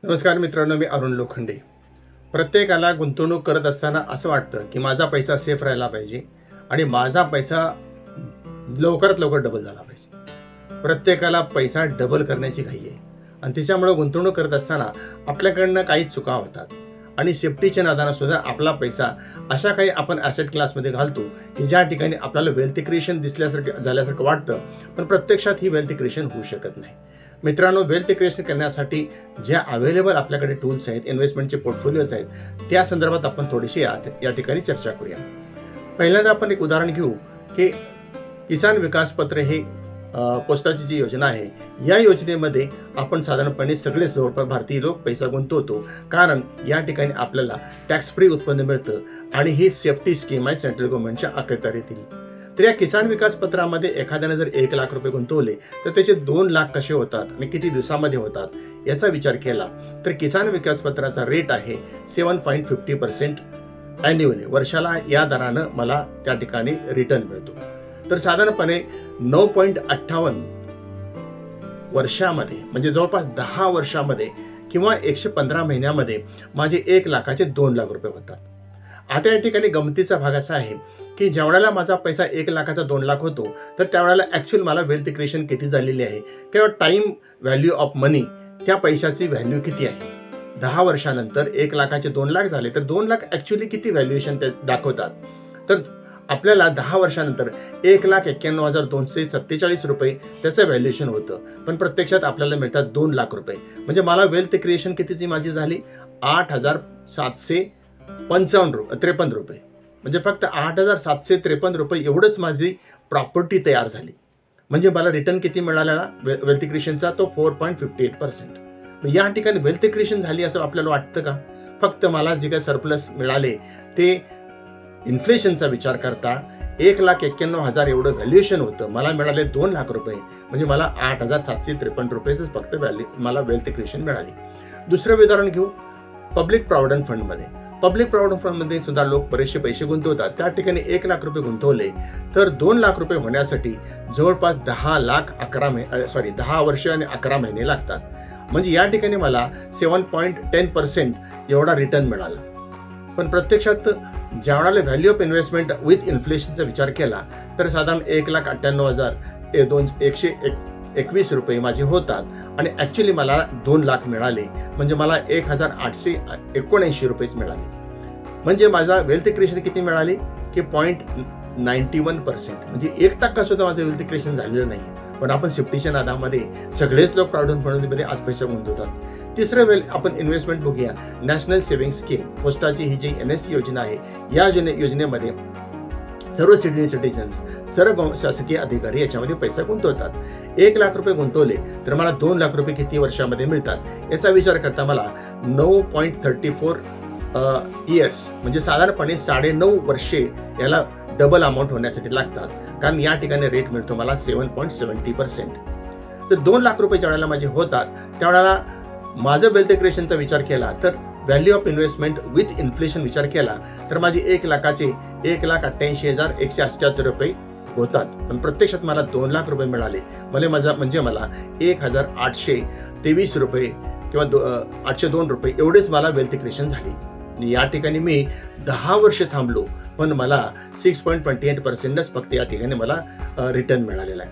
नमस्कार मित्रांनो, मी अरुण लोखंडे. प्रत्येकाला गुंतवणूक करत असताना असं वाटतं की माझा पैसा सेफ राहिला पाहिजे आणि माझा पैसा लवकरात लवकर डबल झाला पाहिजे. प्रत्येकाला पैसा डबल करण्याची घाई आहे आणि त्याच्यामुळे गुंतवणूक करत असताना आपल्याकडनं काही चुका होतात आणि सेफ्टीच्या नादानं सुद्धा आपला पैसा अशा काही आपण ॲसेट क्लासमध्ये घालतो की ज्या ठिकाणी आपल्याला वेल्थ क्रिएशन झाल्यासारखं वाटतं, पण प्रत्यक्षात ही वेल्थ क्रिएशन होऊ शकत नाही. मित्रांनो, वेल्थ क्रिएशन करण्यासाठी ज्या अवेलेबल आपल्याकडे टूल्स आहेत, इन्व्हेस्टमेंटचे पोर्टफोलिओज आहेत, त्या संदर्भात आपण थोडीशी या ठिकाणी चर्चा करूया. पहिल्यांदा आपण एक उदाहरण घेऊ की किसान विकास पत्र हे पोस्टाची जी योजना आहे, या योजनेमध्ये आपण साधारणपणे सगळे जवळपास भारतीय लोक पैसा गुंतवतो, कारण या ठिकाणी आपल्याला टॅक्स फ्री उत्पन्न मिळतं आणि ही सेफ्टी स्कीम आहे सेंट्रल गव्हर्नमेंटच्या अखत्यारीतील. तर या किसान विकास पत्रामध्ये एखाद्याने जर 1 लाख रुपये गुंतवले तर त्याचे 2 लाख कसे होतात आणि किती दिवसामध्ये होतात याचा विचार केला तर किसान विकास पत्राचा रेट आहे 7.50% ॲन्युअली. वर्षाला या दरानं मला त्या ठिकाणी रिटर्न मिळतो. तर साधारणपणे 9.58 वर्षामध्ये म्हणजे जवळपास 10 वर्षामध्ये किंवा 115 महिन्यामध्ये माझे 1 लाखाचे 2 लाख रुपये होतात. आता या ठिकाणी गमतीचा भाग असा आहे की ज्यावेळेला माझा पैसा 1 लाखाचा 2 लाख होतो तर त्यावेळेला ॲक्च्युअल मला वेल्थ क्रिएशन किती झालेली आहे किंवा टाईम व्हॅल्यू ऑफ मनी, त्या पैशाची व्हॅल्यू किती आहे. 10 वर्षानंतर 1 लाखाचे 2 लाख झाले तर 2 लाख ॲक्च्युअली किती व्हॅल्युएशन ते दाखवतात. तर आपल्याला 10 वर्षानंतर 1,91,247 रुपये त्याचं व्हॅल्युएशन होतं, पण प्रत्यक्षात आपल्याला मिळतात 2 लाख रुपये. म्हणजे मला वेल्थ क्रिएशन कितीची माझी झाली 8,753 रुपये. म्हणजे फक्त 8,753 रुपये एवढंच माझी प्रॉपर्टी तयार झाली. म्हणजे मला रिटर्न किती मिळालेला वेल्थ क्रिएशनचा, तो 4.58%. या ठिकाणी वेल्थ क्रिएशन झाली असं आपल्याला वाटतं का? फक्त मला जे काही सरप्लस मिळाले ते इन्फ्लेशनचा विचार करता 1,91,000 एवढं व्हॅल्युएशन होतं, मला मिळाले 2 लाख रुपये. म्हणजे मला 8,753 रुपयेच फक्त मला वेल्थ क्रिएशन मिळाली. दुसरं उदाहरण घेऊ पब्लिक प्रॉव्हिडंट फंडमध्ये. पब्लिक प्रॉव्हिडंट फंडमध्ये सुद्धा लोक बरेचसे पैसे गुंतवतात. त्या ठिकाणी 1 लाख रुपये गुंतवले तर 2 लाख रुपये होण्यासाठी जवळपास 10 वर्ष आणि 11 महिने लागतात. म्हणजे या ठिकाणी मला 7.10% एवढा रिटर्न मिळाला. पण प्रत्यक्षात ज्यावेळेला व्हॅल्यू ऑफ इन्व्हेस्टमेंट विथ इन्फ्लेशनचा विचार केला तर साधारण 1,98,121 रुपये माझे होतात आणि ॲक्च्युली मला 2 लाख मिळाले. म्हणजे मला 1,879 रुपयेच मिळाले. म्हणजे माझा वेल्थ क्रिएशन किती मिळाली की 0.91%. म्हणजे 1% सुद्धा माझं वेल्थ क्रिएशन झालेलं नाही. पण आपण सेफ्टीच्या नादामध्ये सगळेच लोक प्रॉव्हिडंट फंडमध्ये आज पैसा गुंतवतात. तिसरं आपण इन्व्हेस्टमेंट बघूया नॅशनल सेव्हिंग स्कीम. पोस्टाची ही जी NSC योजना आहे, या योजनेमध्ये सर्व सिटिझन्स, सर्व शासकीय अधिकारी याच्यामध्ये पैसा गुंतवतात. 1 लाख रुपये गुंतवले तर मला 2 लाख रुपये किती वर्षामध्ये मिळतात याचा विचार करता मला 9.34 इयर्स म्हणजे साधारणपणे 9.5 वर्षे याला डबल अमाऊंट होण्यासाठी लागतात, कारण या ठिकाणी रेट मिळतो मला 7.70%. तर 2 लाख रुपये ज्यावेळेला माझे होतात त्यावेळेला माझं वेल्थ क्रिएशनचा विचार केला तर value of investment with inflation विचार केला तर माझे 1 लाखाचे 1,88,178 रुपये होतात. पण प्रत्यक्षात मला 2 लाख रुपये मिळाले. म्हणजे मला 1,823 रुपये किंवा 802 रुपये एवढेच मला वेल्थ क्रिएशन झाली. या ठिकाणी मी 10 वर्ष थांबलो, पण मला 6.28%च फक्त या ठिकाणी मला रिटर्न मिळालेला आहे.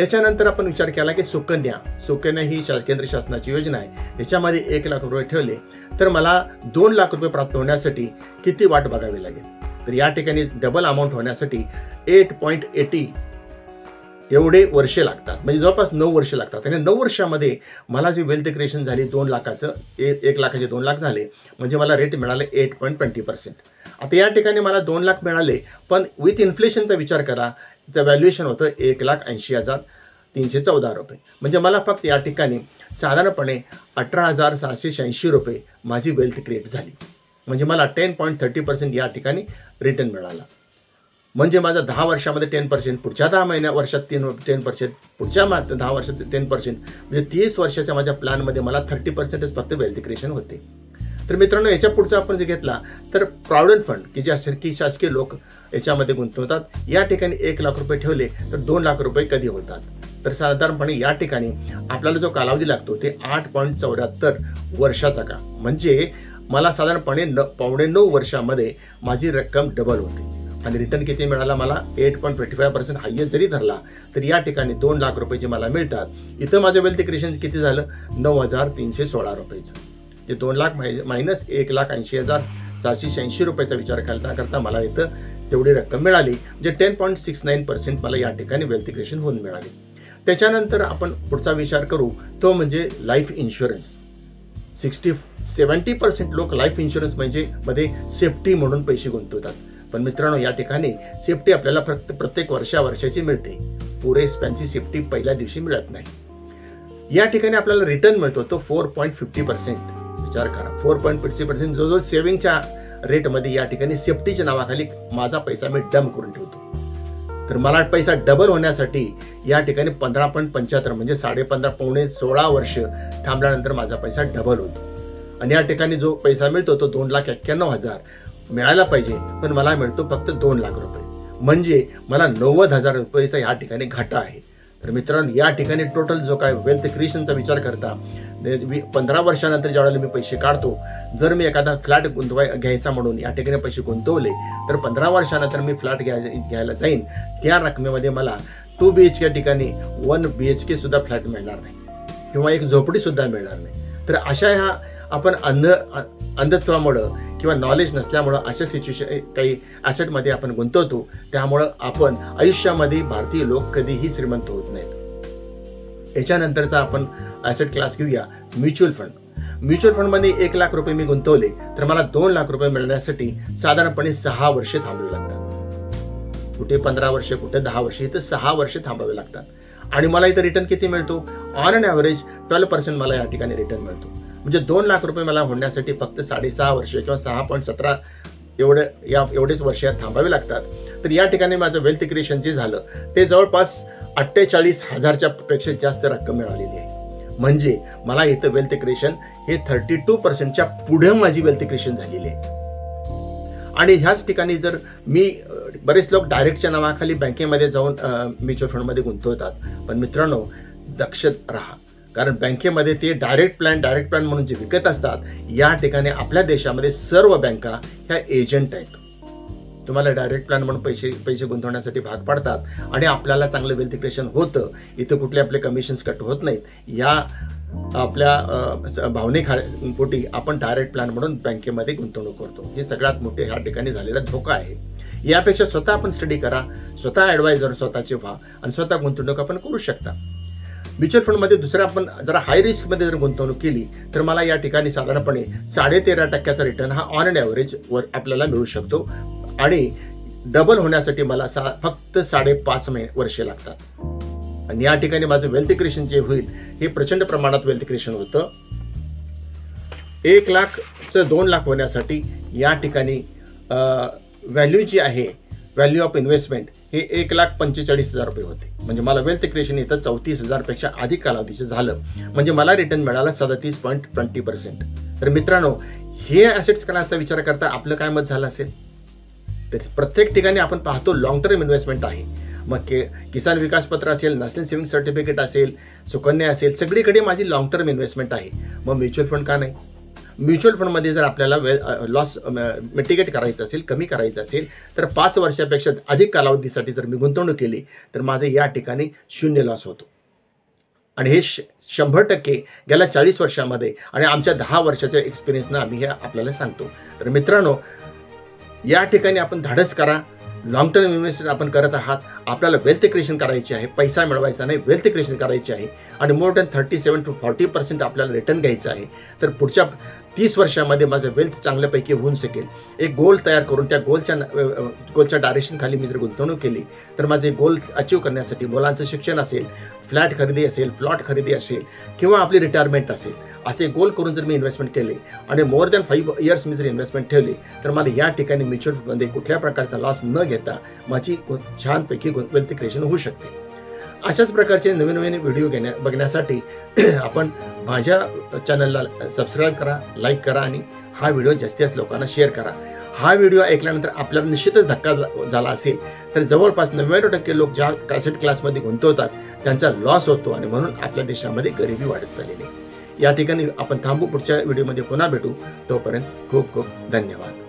याच्यानंतर आपण विचार केला की सुकन्या ही केंद्र शासनाची योजना आहे. याच्यामध्ये 1 लाख रुपये ठेवले तर मला 2 लाख रुपये प्राप्त होण्यासाठी किती वाट बघावी लागेल. तर या ठिकाणी डबल अमाऊंट होण्यासाठी 8.80 एवढे वर्षे लागतात. म्हणजे जवळपास 9 वर्ष लागतात. आणि 9 वर्षामध्ये मला जी वेल्थ क्रिएशन झाली 2 लाखाचं 1 लाखाचे 2 लाख झाले, म्हणजे मला रेट मिळाले 8.20%. आता या ठिकाणी मला 2 लाख मिळाले, पण विथ इन्फ्लेशनचा विचार करा तर व्हॅल्युएशन होतं 1,80,314 रुपये. म्हणजे मला फक्त या ठिकाणी साधारणपणे 18,686 रुपये माझी वेल्थ क्रिएट झाली. म्हणजे मला 10.30% या ठिकाणी रिटर्न मिळाला. म्हणजे माझा 10 वर्षामध्ये 10%, पुढच्या 10 वर्षात 10%, पुढच्या 10 वर्षात 10%, म्हणजे 30 वर्षाच्या माझ्या प्लॅनमध्ये मला 30%च फक्त वेल्थ क्रिएशन होते. तर मित्रांनो, याच्या पुढचा आपण जे घेतला तर प्रॉव्हिडंट फंड की जे शासकीय लोक याच्यामध्ये गुंतवतात. या ठिकाणी 1 लाख रुपये ठेवले तर 2 लाख रुपये कधी होतात. तर साधारणपणे या ठिकाणी आपल्याला जो कालावधी लागतो ते 8.74 वर्षाचा का, म्हणजे मला साधारणपणे 8.95 वर्षामध्ये माझी रक्कम डबल होते आणि रिटर्न किती मिळाला मला 8.25% हायेस्ट जरी धरला तर या ठिकाणी 2 लाख रुपये जे मला मिळतात. इथं माझं वेल्थ क्रिएशन किती झालं 9,316 रुपयाचं. जे 2 लाख मायनस 1,80,786 रुपयाचा विचार करता मला इथं तेवढी रक्कम मिळाली, जे 10.69% मला या ठिकाणी वेल्थ क्रिएशन होऊन मिळाली. त्याच्यानंतर आपण पुढचा विचार करू तो म्हणजे लाईफ इन्शुरन्स. 70% लोक लाईफ इन्शुरन्स मध्ये सेफ्टी म्हणून पैसे गुंतवतात. पण मित्रांनो या ठिकाणी सेफ्टी आपल्याला फक्त प्रत्येक वर्षाची मिळते, पुरे स्पॅनची सेफ्टी पहिल्या दिवशी मिळत नाही. या ठिकाणी आपल्याला रिटर्न मिळतो तो 4.50%. विचार करा 4.50% जो सेव्हिंगच्या रेटमध्ये या ठिकाणी सेफ्टीच्या नावाखाली माझा पैसा मी डम करून ठेवतो. तर मला पैसा डबल होण्यासाठी या ठिकाणी 15.75 म्हणजे 15.5 पावणे 16 वर्ष थांबल्यानंतर माझा पैसा डबल होतो. आणि या ठिकाणी जो पैसा मिळतो तो 2,91,000 मिळायला पाहिजे, पण मला मिळतो फक्त 2 लाख रुपये, म्हणजे मला 90,000 रुपयेचा या ठिकाणी घाटा आहे. तर मित्रांनो या ठिकाणी टोटल जो काय वेल्थ क्रिएशनचा विचार करता 15 वर्षानंतर ज्यावेळेला मी पैसे काढतो, जर मी एखादा फ्लॅट घ्यायचा म्हणून या ठिकाणी पैसे गुंतवले तर 15 वर्षानंतर मी फ्लॅट घ्यायला जाईन त्या रकमेमध्ये मला 2 BHK ठिकाणी 1 BHK सुद्धा फ्लॅट मिळणार नाही किंवा एक झोपडी सुद्धा मिळणार नाही. तर अशा ह्या आपण अंधत्वामुळं किंवा नॉलेज नसल्यामुळं अशा सिच्युएशन काही ॲसेटमध्ये आपण गुंतवतो, त्यामुळं आपण आयुष्यामध्ये भारतीय लोक कधीही श्रीमंत होत नाहीत. याच्यानंतरचा आपण ॲसेट क्लास घेऊया म्युच्युअल फंड. म्युच्युअल फंडमध्ये 1 लाख रुपये मी गुंतवले तर मला 2 लाख रुपये मिळण्यासाठी साधारणपणे 6 वर्षे थांबावे लागतात. कुठे 15 वर्ष, कुठे 10 वर्ष, इथं 6 वर्ष थांबावे लागतात. आणि मला इथं रिटर्न किती मिळतो ऑन अन ॲव्हरेज 12% मला या ठिकाणी रिटर्न मिळतो. म्हणजे 2 लाख रुपये मला होण्यासाठी फक्त 6.5 वर्ष किंवा 6.17 एवढेच वर्ष थांबावे लागतात. तर या ठिकाणी माझं वेल्थ क्रिएशन जे झालं ते जवळपास 48,000च्या पेक्षा जास्त रक्कम मिळालेली आहे. म्हणजे मला इथं वेल्थ क्रिएशन हे 32%च्या पुढे माझी वेल्थ क्रिएशन झालेली आहे. आणि ह्याच ठिकाणी जर मी बरेच लोक डायरेक्टच्या नावाखाली बँकेमध्ये जाऊन म्युच्युअल फंडमध्ये गुंतवतात, पण मित्रांनो दक्ष राहा, कारण बँकेमध्ये ते डायरेक्ट प्लॅन म्हणून जे विकत असतात, या ठिकाणी आपल्या देशामध्ये सर्व बँका ह्या एजंट आहेत. तुम्हाला डायरेक्ट प्लॅन म्हणून पैसे गुंतवण्यासाठी भाग पाडतात आणि आपल्याला चांगलं वेल्थ क्रिएशन होतं. इथं कुठले आपले कमिशन्स कट होत नाहीत. या आपल्या भावनिकपोटी आपण डायरेक्ट प्लॅन म्हणून बँकेमध्ये गुंतवणूक करतो. हे सगळ्यात मोठे ह्या ठिकाणी झालेला धोका आहे. यापेक्षा स्वतः आपण स्टडी करा, स्वतः ॲडवायझर स्वतःचे व्हा आणि स्वतः गुंतवणूक आपण करू शकता. म्युच्युअल फंडमध्ये दुसरं आपण जरा हाय रिस्कमध्ये जर गुंतवणूक केली तर मला या ठिकाणी साधारणपणे 13.5% रिटर्न हा ऑन अन ॲव्हरेज आपल्याला मिळू शकतो. आणि डबल होण्यासाठी मला फक्त 5.5 वर्षे लागतात. आणि या ठिकाणी माझं वेल्थ क्रिएशन जे होईल हे प्रचंड प्रमाणात वेल्थ क्रिएशन होतं. 1 लाखचं 2 लाख होण्यासाठी या ठिकाणी व्हॅल्यू जी आहे, व्हॅल्यू ऑफ इन्व्हेस्टमेंट हे 1,45,000 रुपये होते. म्हणजे मला वेल्थ क्रिएशन इथं 34,000 पेक्षा अधिक कालावधीचं झालं, म्हणजे मला रिटर्न मिळाला 37.20%. तर मित्रांनो हे ॲसेट्स क्लासचा विचार करता आपलं काय मत झालं असेल? तर प्रत्येक ठिकाणी आपण पाहतो लॉंग टर्म इन्व्हेस्टमेंट आहे. मग किसान विकास पत्र असेल, नॅशनल सेव्हिंग सर्टिफिकेट असेल, सुकन्या असेल, सगळीकडे माझी लॉंग टर्म इन्व्हेस्टमेंट आहे. मग म्युच्युअल फंड का नाही? म्युच्युअल फंडमध्ये जर आपल्याला लॉस मिटिगेट करायचं असेल, कमी करायचं असेल तर 5 वर्षापेक्षा अधिक कालावधीसाठी जर मी गुंतवणूक केली तर माझे या ठिकाणी 0 लॉस होतो. आणि हे 100% गेल्या 40 वर्षामध्ये आणि आमच्या 10 वर्षाच्या एक्सपिरियन्सनं आम्ही हे आपल्याला सांगतो. तर मित्रांनो या ठिकाणी आपण धाडस करा. लॉंग टर्म इन्व्हेस्टमेंट आपण करत आहात, आपल्याला वेल्थ क्रिएशन करायची आहे, पैसा मिळवायचा नाही, वेल्थ क्रिएशन करायची आहे आणि मोर दॅन 37 to 40% आपल्याला रिटर्न घ्यायचं आहे. तर पुढच्या 30 वर्षामध्ये माझं वेल्थ चांगल्यापैकी होऊन शकेल. एक गोल तयार करून त्या गोलच्या डायरेक्शन खाली मी जर गुंतवणूक केली तर माझे गोल अचीव करण्यासाठी मुलांचं शिक्षण असेल, फ्लॅट खरेदी असेल, प्लॉट खरेदी असेल किंवा आपली रिटायरमेंट असेल, असे गोल करून जर मी इन्व्हेस्टमेंट केले आणि मोर दॅन 5 इयर्स मी जर इन्व्हेस्टमेंट ठेवली तर मला या ठिकाणी म्युच्युअल फंडमध्ये कुठल्या प्रकारचा लॉस न घेता माझी छानपैकी वेल्थ क्रिएशन होऊ शकते. अशाच प्रकारचे नवीन व्हिडिओ बघण्यासाठी आपण माझ्या चॅनलला सबस्क्राईब करा, लाईक करा आणि हा व्हिडिओ जास्तीत जास्त लोकांना शेअर करा. हा व्हिडिओ ऐकल्यानंतर आपल्याला निश्चितच धक्का झाला असेल, तर जवळपास 99% लोक ज्या कॅसेट क्लासमध्ये गुंतवतात त्यांचा लॉस होतो आणि म्हणून आपल्या देशामध्ये गरिबी वाढत चाललेली आहे. या ठिकाणी आपण थांबू, पुढच्या व्हिडिओमध्ये पुन्हा भेटू. तोपर्यंत खूप खूप धन्यवाद.